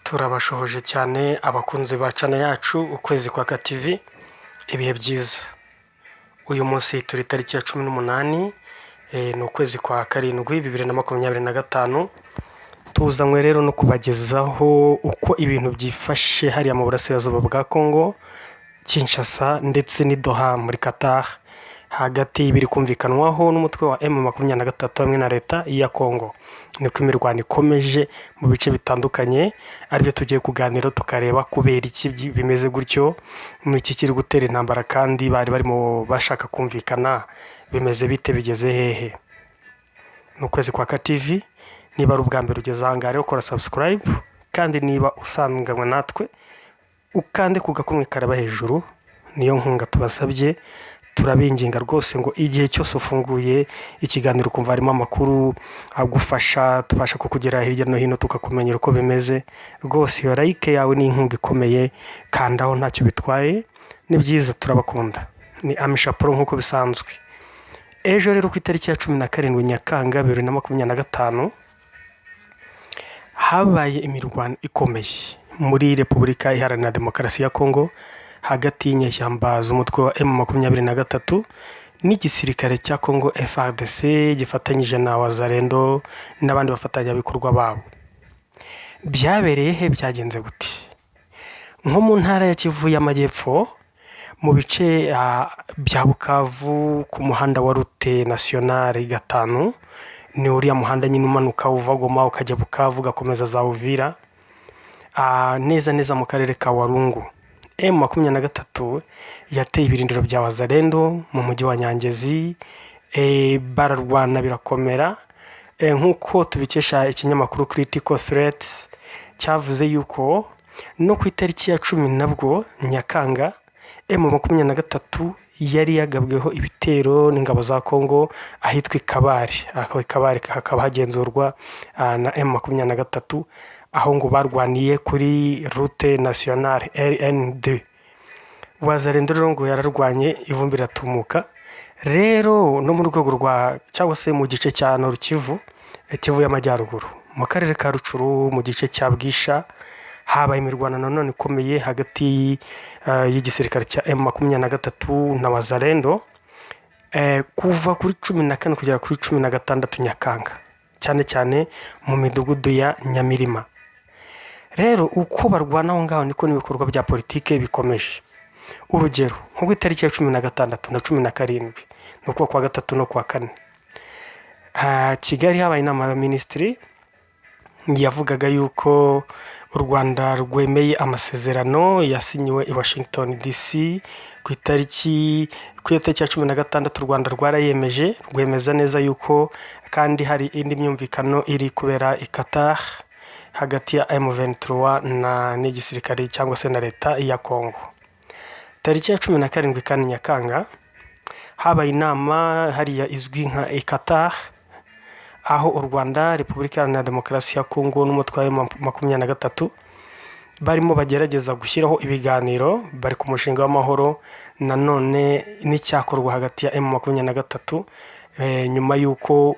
turabashohoje cyane abakunzi ba channel yacu ukwezi kwa TV ibihe byiza. Uyu munsi turi tariki ya 18 ni ukwezi kwa karindwi 2025. Tuzanywe rero no kubagezaho uko ibintu byifashe hariya mu burasirazuba bwa Congo, Kinshasa ndetse ni Doha muri Qatar, hagati biri kumvikanwaho n'umutwe wa M23 hamwe na leta ya Congo. Niko imirwano ikomeje mu bice bitandukanye, aribyo tugiye kuganira tukareba kubera iki bimeze gutyo, mu iki kiri gutera intambara kandi bari barimo bashaka kumvikana bimeze bite, bigeze hehe. N'ukwezi kwa TV, niba ari ubwa mbere ugeze aha ngaha rero kora subscribe, kandi niba usanganywe natwe ukande kugakumwe karaba hejuru, niyo nkunga tubasabye. Turabinginga rwose ngo igihe cyose ufunguye ikiganiro kumva harimo amakuru agufasha, tubasha kukugera hirya no hino tukakumenyera uko bimeze. Rwose iyo like yawe ni inkunga ikomeye, kandaho ntacyo bitwaye, ni byiza, turabakunda. Ni Amisha Pro nk'uko bisanzwe. Ejo rero ku itariki ya 17 Nyakanga 2025 habaye imirwano ikomeye muri Repubulika Iharanira Demokarasi ya Congo hagati y'inyeshyamba z'umutwe wa M23 n'igisirikare cya Congo FARDC gifatanyije na Wazalendo n'abandi bafatanyabikorwa babo. Byabereye he, byagenze gute? Nko mu ntara ya Kivu y'Amajyepfo, mu bice bya Bukavu ku muhanda wa Route Nationale 5, ni uriya muhanda nyine umanuka uva Goma ukajya Bukavu gakomeza za Uvira, neza mu karere ka Walungu. M23 yateye ibirindiro bya Wazalendo mu mujyi wa Nyangezi, bararwana birakomera. Nkuko tubikesha ikinyamakuru Critical Threats cyavuze yuko no ku itariki ya 10 nabwo Nyakanga M23 yari yagabweho ibitero n'ingabo za Congo ahitwa Ikabari. Ikabari hakaba hagenzurwa na M23, aho ngo barwaniye kuri Route Nationale RN2. Wazalendo rero ngo yararwanye ivumbi ratumuka. Rero no mu rwego rwa cyangwa se mu gice cya Nord Kivu, Kivu y'Amajyaruguru, mu karere ka Rucuru, mu gice cya Bwisha, habaye imirwano nanone ikomeye hagati y'igisirikare cya M23 na Wazalendo kuva kuri 14 kugera kuri 16 Nyakanga, cyane mu midugudu ya Nyamirima. Rero uko barwana aho ngaho niko n'ibikorwa bya politike bikomeje. Urugero nko ku itariki ya 16 na 17, nuko kwa gatatu no kwa kane, Kigali habaye inama y'abaminisitiri yavugaga yuko u Rwanda rwemeye amasezerano yasinyiwe i Washington DC ku itariki ya 16. U Rwanda rwarayemeje, rwemeza neza yuko kandi hari indi myumvikano iri kubera i Qatar hagati ya M23 n'igisirikare cyangwa se na leta ya Congo. Tariki ya 17 kandi Nyakanga habaye inama hariya izwi nka Qatar, aho u Rwanda, Repubulika Iharanira Demokarasi ya Congo n'umutwe wa M23 barimo bagerageza gushyiraho ibiganiro, bari ku mushinga w'amahoro nanone n'icyakorwa hagati ya M23 nyuma yuko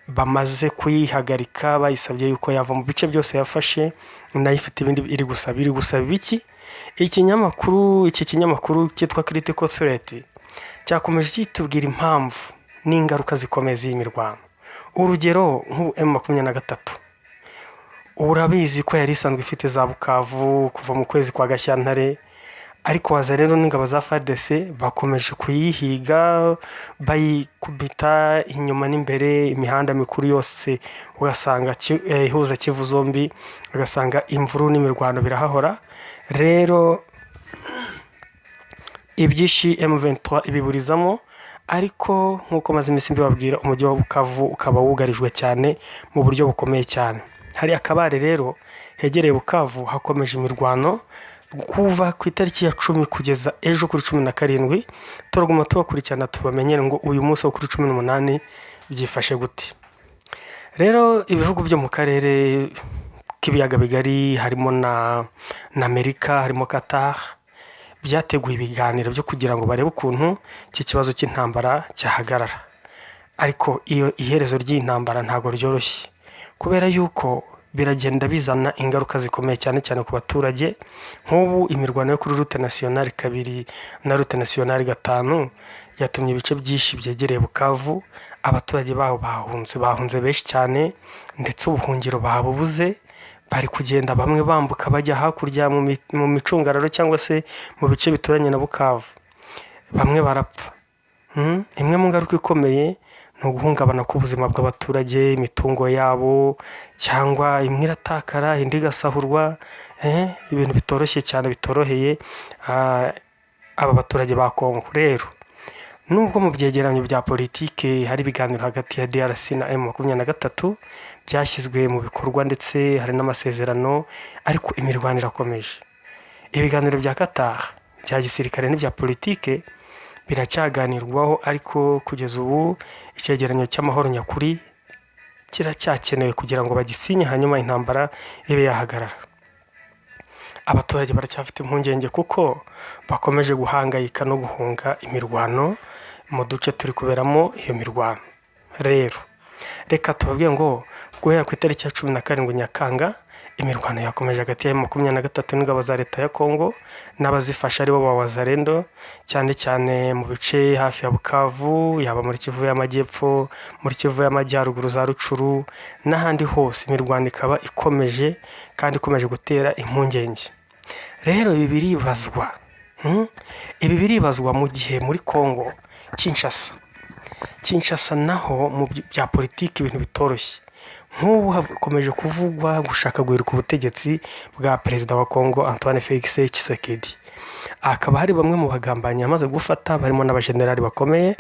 bamaze kuyihagarika, bayisabye yuko yava mu bice byose yafashe, nayo ifite ibindi iri gusaba biki. Iki kinyamakuru cyitwa Critical Threat cyakomeje kitubwira impamvu n'ingaruka zikomeye z'imirwano. Urugero nk'ubu M23 urabizi ko yari isanzwe ifite za Bukavu kuva mu kwezi kwa Gashyantare, ariko Wazalendo n'ingabo za FARDC bakomeje kuyihiga, bayikubita inyuma n'imbere, imihanda mikuru yose ugasanga ihuza Kivu zombi, ugasanga imvuru n'imirwano birahahora. Rero ibyishi M23 ibiburizamo, ariko nkuko maze iminsi mbibabwira, umujyi wa Bukavu ukaba wugarijwe cyane mu buryo bukomeye cyane. Hari Akabare rero hegereye Bukavu hakomeje imirwano kuva ku itariki ya 10 kugeza ejo kuri 17. Turaguma tubakurikirana tubamenyere ngo uyu munsi wo kuri 18 byifashe gute. Rero ibihugu byo mu karere k'ibiyaga bigari harimo na Amerika, harimo Qatar, byateguye ibiganiro byo kugira ngo barebe ukuntu iki kibazo cy'intambara cyahagarara. Ariko iyo iherezo ry'intambara ntago ryoroshye, kubera yuko biragenda bizana ingaruka zikomeye cyane cyane ku baturage. Nk'ubu imirwano yo kuri route nationale 2 na route nationale 5 yatumye ibice byinshi byegereye Bukavu abaturage baho bahunze benshi cyane, ndetse ubuhungiro babubuze. Bari kugenda bamwe bambuka bajya hakurya mu micungararo cyangwa se mu bice bituranye na Bukavu, bamwe barapfa. Imwe mu ngaruka ikomeye ni uguhungabana k'ubuzima bw'abaturage, imitungo yabo, cyangwa imwe iratakara indi igasahurwa. Ibintu bitoroshye cyane, bitoroheye aba baturage ba Kongo. Rero nubwo mu byegeranyo bya politike hari ibiganiro hagati ya DRC na M23 byashyizwe mu bikorwa ndetse hari n'amasezerano, ariko imirwano irakomeje. Ibiganiro bya Qatar bya gisirikare n'ibya politike biracyaganirwaho, ariko kugeza ubu icyegeranyo cy'amahoro nyakuri kiracyakenewe kugira ngo bagisinye hanyuma intambara ibe yahagarara. Abaturage baracyafite impungenge kuko bakomeje guhangayika no guhunga imirwano mu duce turi kuberamo iyo mirwano. Rero reka tubabwiye ngo guhera ku itariki ya 17 Nyakanga imirwano yakomeje hagati ya M23 n'ingabo za leta ya Kongo n'abazifasha aribo ba Wazalendo, cyane cyane mu bice hafi ya Bukavu, yaba muri Kivu y'Amajyepfo, muri Kivu y'Amajyaruguru za Rucuru n'ahandi hose. Imirwano ikaba ikomeje kandi ikomeje gutera impungenge. Rero ibi biribazwa mu gihe muri Kongo Kinshasa naho mu bya politiki ibintu bitoroshye. Nk'ubu hakomeje kuvugwa gushaka guhirika ubutegetsi bwa perezida wa Kongo Antoine Felix Tshisekedi. Akaba hari bamwe mu bagambanyi amaze gufata, barimo n'abajenerali bakomeye,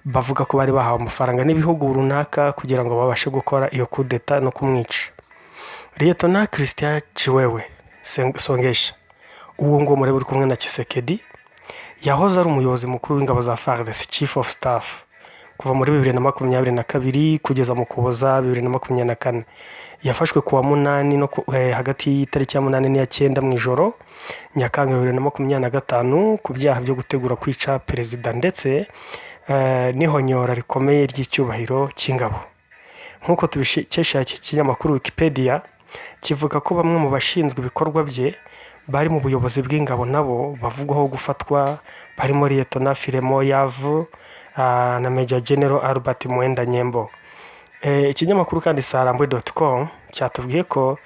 bavuga ko bari bahawe amafaranga n'ibihugu runaka kugira ngo babashe gukora iyo coup d'etat no kumwica. Lieutenant Christian Chiwewe Songesha, uwo ngo muri buri kumwe na Tshisekedi, yahoze ari umuyobozi mukuru w'ingabo za FARDC, Chief of Staff, kuva muri 2022 kugeza mu Kuboza 2024. Yafashwe kuwa 8 no hagati y'itariki ya 8 n'iya 9 mu ijoro Nyakanga 2025 ku byaha byo gutegura kwica perezida ndetse n'ihonyora rikomeye ry'icyubahiro cy'ingabo. Nk'uko tubikesha iki kinyamakuru Wikipedia, kivuga ko bamwe mu bashinzwe ibikorwa bye bari mu buyobozi bw'ingabo nabo bavugwaho gufatwa, barimo Lieutenant Filemon Yavu na Major General Albert Mwenda Nyembo. Ikinyamakuru kandi sarambwe.com cyatubwiye ko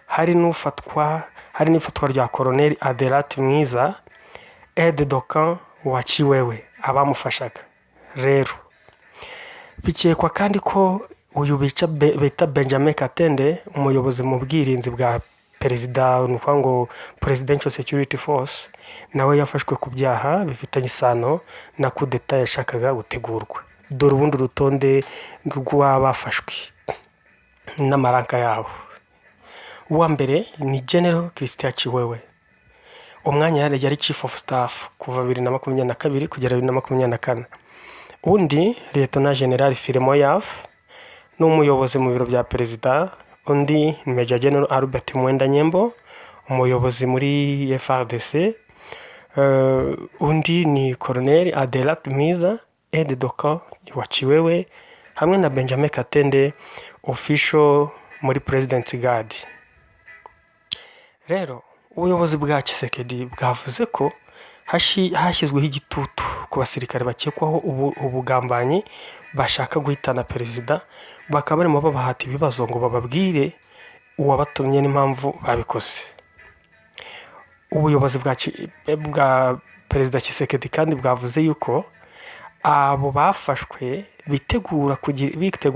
hari n'ifatwa rya Colonel Adelat Mwiza, aide de camp wa Chiwewe, abamufashaga. Rero bikekwa kandi ko uyu bita Benjamin Katende, umuyobozi mu bwirinzi bwa perezida ngo Presidential Security Force, nawe yafashwe ku byaha bifitanye isano na coup d'etat yashakaga gutegurwa. Dore ubundi rutonde rw'abafashwe n'amaranka yabo. Uwa mbere ni General Christian Chiwewe, umwanya yari Chief of Staff kuva 2022 kugera 2024. Undi Lieutenant General Filemon Yavu n'umuyobozi mu biro bya perezida. Undi Major General Albert Mwenda Nyembo, umuyobozi muri FARDC. Undi ni Colonel Adelat Mwiza, aide de camp wa Chiwewe, hamwe na Benjamin Katende, official muri President's Guard. Rero ubuyobozi bwa Tshisekedi bwavuze ko hashyizweho igitutu ku basirikare bakekwaho ubugambanyi bashaka guhitana perezida, bakaba barimo babahata ibibazo ngo bababwire uwabatumye n'impamvu babikoze. Ubuyobozi bwa perezida Tshisekedi kandi bwavuze yuko abo bafashwe bitegura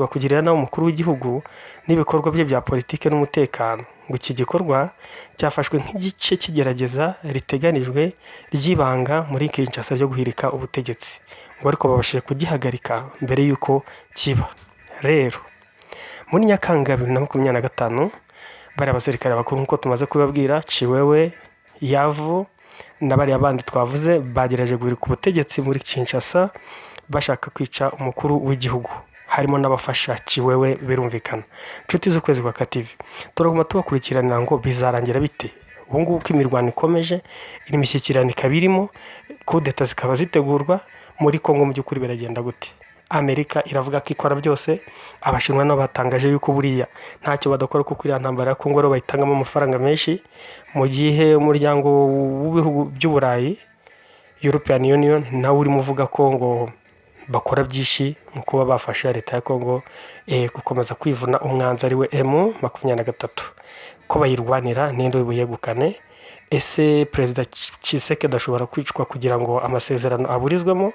kugirira nawe umukuru w'igihugu n'ibikorwa bye bya politike n'umutekano. Ngo iki gikorwa cyafashwe nk'igice kigerageza riteganijwe ry'ibanga muri Kinshasa ryo guhirika ubutegetsi, ngo ariko babashije kugihagarika mbere yuko kiba. Rero muri Nyakanga 2025 bari abasirikare bakuru nk'uko tumaze kubabwira, Chiwewe, Yavu n'abari abandi twavuze bagerageje guhirika ubutegetsi muri Kinshasa bashaka kwica umukuru w'igihugu, harimo n'abafasha Chiwewe birumvikana. Nshuti z'ukwezi kwa TV, turaguma tubakurikiranira ngo bizarangira bite. Ubu ngubu ko imirwano ikomeje, imishyikirano ikaba irimo, coup d'etat zikaba zitegurwa muri Kongo, mu by'ukuri biragenda gute? Amerika iravuga ko ikora byose, abashinwa nabo batangaje yuko buriya ntacyo badakora kuko iriya ntambara ya Kongo rero bayitangamo amafaranga menshi, mu gihe umuryango w'ibihugu by'Uburayi European Union nawe urimo uvuga ko ngo bakora byinshi mu kuba bafasha leta ya Kongo gukomeza kwivuna umwanzi ari we M23 ko bayirwanira n'indi buyegukane. Ese Perezida Tshisekedi ashobora kwicwa kugira ngo amasezerano aburizwemo?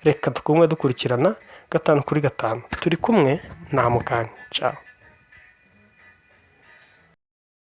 Reka dukurikirana 5 kuri 5. Turi kumwe nta mukanya. Ciao.